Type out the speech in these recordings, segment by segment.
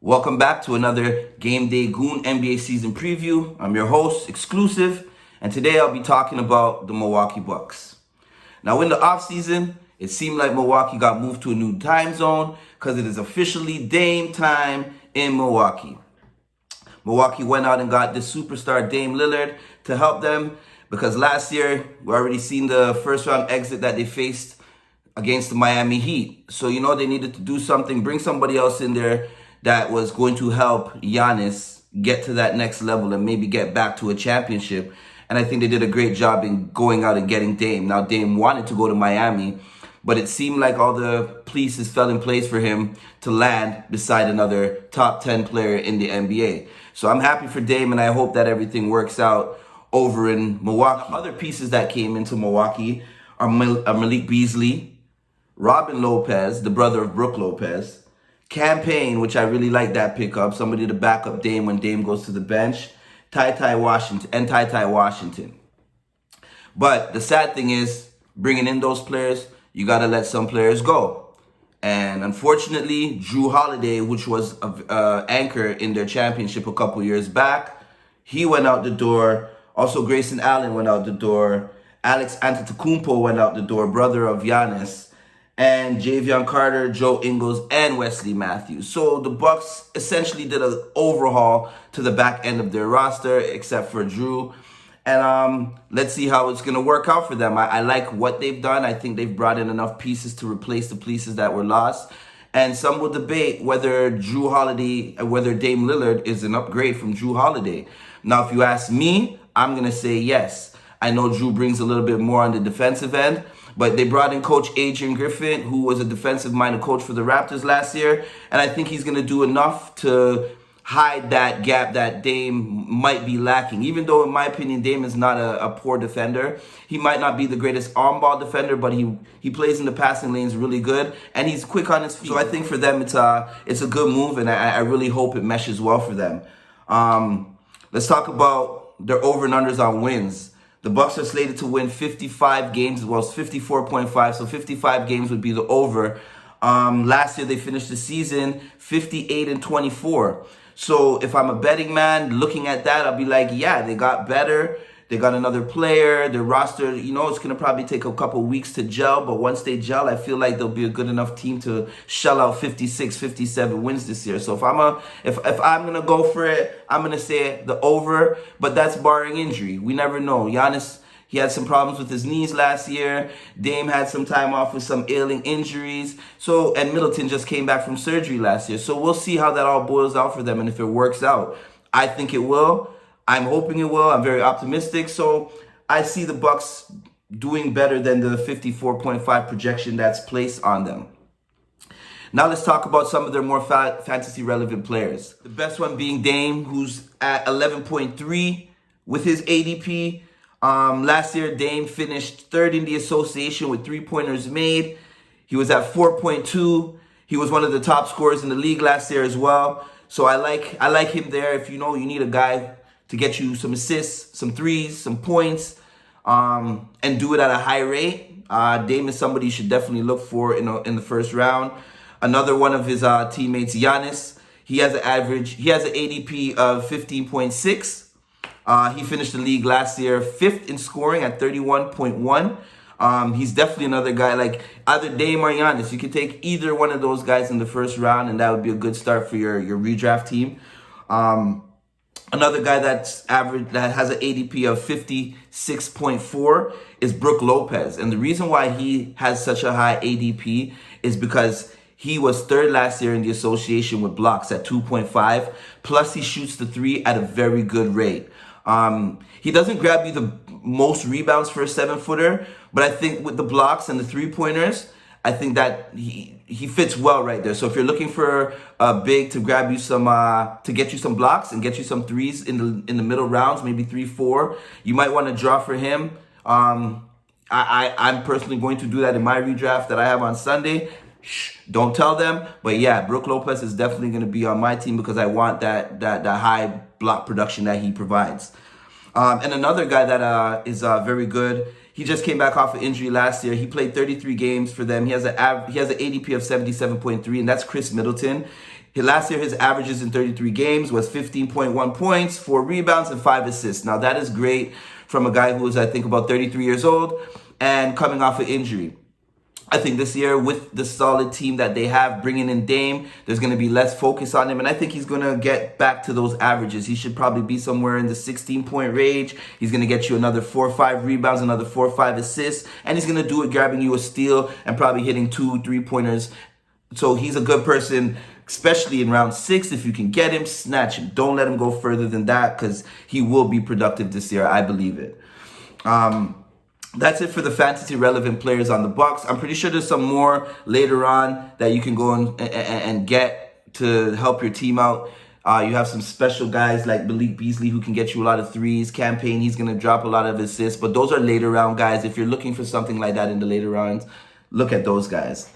Welcome back to another Game Day Goon NBA season preview. I'm your host, Exclusive, and today I'll be talking about the Milwaukee Bucks. Now, in the offseason, it seemed like Milwaukee got moved to a new time zone because it is officially Dame time in Milwaukee. Milwaukee went out and got this superstar Dame Lillard to help them because last year we already seen the first round exit that they faced against the Miami Heat. So, they needed to do something, bring somebody else in there that was going to help Giannis get to that next level and maybe get back to a championship. And I think they did a great job in going out and getting Dame. Now, Dame wanted to go to Miami, but it seemed like all the pieces fell in place for him to land beside another top 10 player in the NBA. So I'm happy for Dame, and I hope that everything works out over in Milwaukee. Other pieces that came into Milwaukee are Malik Beasley, Robin Lopez, the brother of Brook Lopez, Campaign, which I really like that pickup, somebody to back up Dame when Dame goes to the bench, TyTy Washington. But the sad thing is, bringing in those players, you got to let some players go. And unfortunately, Jrue Holiday, which was an anchor in their championship a couple years back, he went out the door. Also, Grayson Allen went out the door. Giannis Antetokounmpo went out the door, brother of Giannis. And Javion Carter, Joe Ingles, and Wesley Matthews. So the Bucks essentially did an overhaul to the back end of their roster, except for Jrue. And let's see how it's going to work out for them. I like what they've done. I think they've brought in enough pieces to replace the pieces that were lost. And some will debate whether Jrue Holiday, whether Dame Lillard is an upgrade from Jrue Holiday. Now, if you ask me, I'm going to say yes. I know Jrue brings a little bit more on the defensive end, but they brought in Coach Adrian Griffin, who was a defensive-minded coach for the Raptors last year, and I think he's going to do enough to hide that gap that Dame might be lacking. Even though, in my opinion, Dame is not a poor defender. He might not be the greatest on-ball defender, but he plays in the passing lanes really good, and he's quick on his feet. So I think for them, it's a good move, and I really hope it meshes well for them. Let's talk about their over and unders on wins. The Bucks are slated to win 55 games. Well, it's 54.5, so 55 games would be the over. Last year, they finished the season 58-24. So if I'm a betting man looking at that, I'll be like, yeah, they got better. They got another player. Their roster, it's going to probably take a couple weeks to gel. But once they gel, I feel like they'll be a good enough team to shell out 56, 57 wins this year. So if I'm going to go for it, I'm going to say the over. But that's barring injury. We never know. Giannis, he had some problems with his knees last year. Dame had some time off with some ailing injuries. And Middleton just came back from surgery last year. So we'll see how that all boils out for them and if it works out. I think it will. I'm hoping it will. I'm very optimistic. So I see the Bucks doing better than the 54.5 projection that's placed on them. Now let's talk about some of their more fantasy relevant players. The best one being Dame, who's at 11.3 with his ADP. Last year, Dame finished third in the association with 3-pointers made. He was at 4.2. He was one of the top scorers in the league last year as well. So I like him there. If you need a guy to get you some assists, some threes, some points, and do it at a high rate, Dame is somebody you should definitely look for in the first round. Another one of his teammates, Giannis, he has an ADP of 15.6. He finished the league last year 5th in scoring at 31.1. He's definitely another guy, like either Dame or Giannis. You could take either one of those guys in the first round, and that would be a good start for your redraft team. Another guy that has an ADP of 56.4 is Brook Lopez. And the reason why he has such a high ADP is because he was third last year in the association with blocks at 2.5. Plus, he shoots the three at a very good rate. He doesn't grab you the most rebounds for a 7-footer, but I think with the blocks and the 3-pointers, I think that he fits well right there. So if you're looking for a big to grab you some, to get you some blocks and get you some threes in the middle rounds, maybe 3-4, you might want to draw for him. I'm personally going to do that in my redraft that I have on Sunday. Don't tell them, but yeah, Brook Lopez is definitely going to be on my team because I want that high block production that he provides. And another guy that is very good. He just came back off of injury last year. He played 33 games for them. He has an ADP of 77.3, and that's Khris Middleton. Last year, his averages in 33 games was 15.1 points, 4 rebounds, and 5 assists. Now, that is great from a guy who is, I think, about 33 years old and coming off an injury. I think this year, with the solid team that they have, bringing in Dame, there's going to be less focus on him. And I think he's going to get back to those averages. He should probably be somewhere in the 16-point range. He's going to get you another 4 or 5 rebounds, another 4 or 5 assists. And he's going to do it grabbing you a steal and probably hitting 2 3-pointers. So he's a good person, especially in round 6. If you can get him, snatch him. Don't let him go further than that, because he will be productive this year. I believe it. That's it for the fantasy relevant players on the Bucks. I'm pretty sure there's some more later on that you can go and get to help your team out. You have some special guys like Malik Beasley who can get you a lot of threes. Campaign, he's going to drop a lot of assists. But those are later round guys. If you're looking for something like that in the later rounds, look at those guys.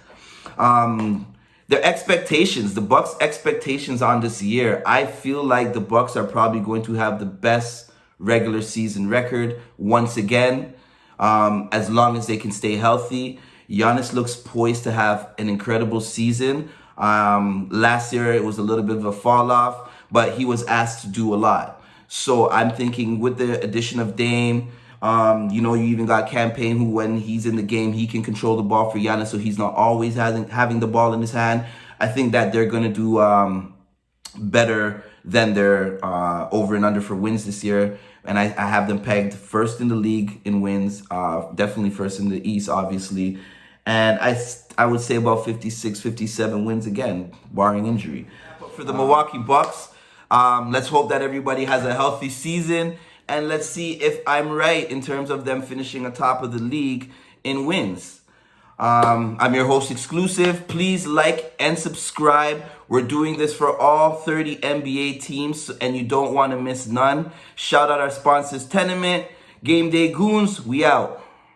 Their expectations, the Bucks' expectations on this year, I feel like the Bucks are probably going to have the best regular season record once again. As long as they can stay healthy. Giannis looks poised to have an incredible season. Last year, it was a little bit of a fall off, but he was asked to do a lot. So I'm thinking with the addition of Dame, you even got Campaign, who when he's in the game, he can control the ball for Giannis, so he's not always having the ball in his hand. I think that they're going to do better than their over and under for wins this year. And I have them pegged first in the league in wins, definitely first in the East, obviously. And I would say about 56, 57 wins again, barring injury. For the Milwaukee Bucks, let's hope that everybody has a healthy season. And let's see if I'm right in terms of them finishing atop of the league in wins. I'm your host, Exclusive. Please like and subscribe. We're doing this for all 30 NBA teams, and you don't want to miss none. Shout out our sponsors, Tenement, Game Day Goons. We out.